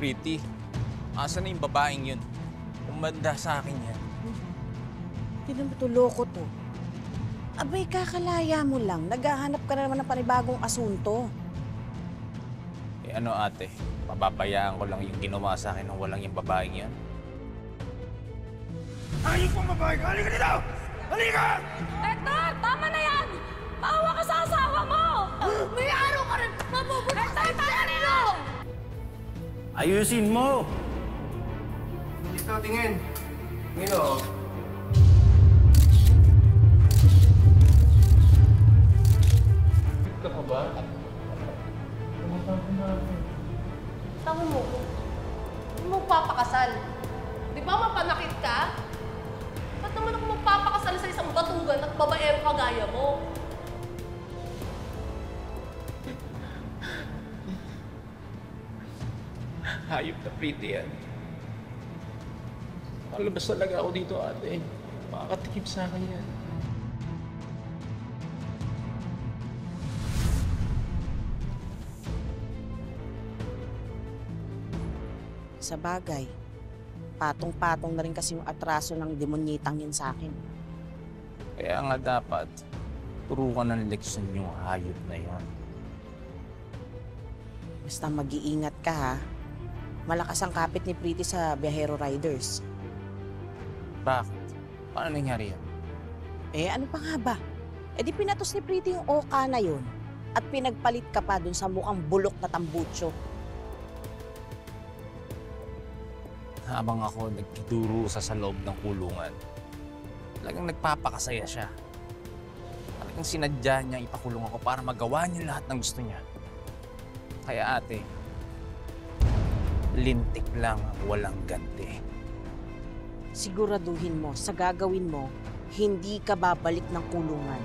Pretty, asa na yung babaeng yun? Umanda sa akin yan. Tinan mo to, loko to. Abay, kakalaya mo lang. Naghahanap ka na naman ng panibagong asunto. Eh ano ate, pababayaan ko lang yung ginawa sa akin ng walang yung babaeng yan. Ayun pong babae ka! Halika dito! Halika! Hector! Tama na yan! Maawa ka sa asawa mo! May araw ka rin! Mabubuti Hector! Tama na yan! Ayusin mo! Dito, tingin. Tingin o. Ka pa ba? Tama mo, hindi mo papakasal. Di ba mapanakit ka? Ba't naman ako magpapakasal sa isang batunggan at babaero kagaya mo? Hayop na Pretty yan. Palabas talaga ako dito ate. Makakatikip sa akin yan. Sa bagay, patong-patong na rin kasi yung atraso ng demonyitang yun sa akin. Kaya nga dapat, turukan ng leksyon yung hayop na yan. Basta mag-iingat ka ha. Malakas ang kapit ni Pretty sa Biyahero Riders. Bakit? Paano nangyari yan? Eh ano pa nga ba? Eh di pinatos ni Pretty yung oka na yun at pinagpalit ka pa dun sa mukhang bulok na tambucho. Habang ako nagkidurusa sa loob ng kulungan, talagang nagpapakasaya siya. Talagang sinadya niya ipakulong ako para magawa niya lahat ng gusto niya. Kaya ate, lintik lang ang walang ganti. Siguraduhin mo sa gagawin mo, hindi ka babalik ng kulungan.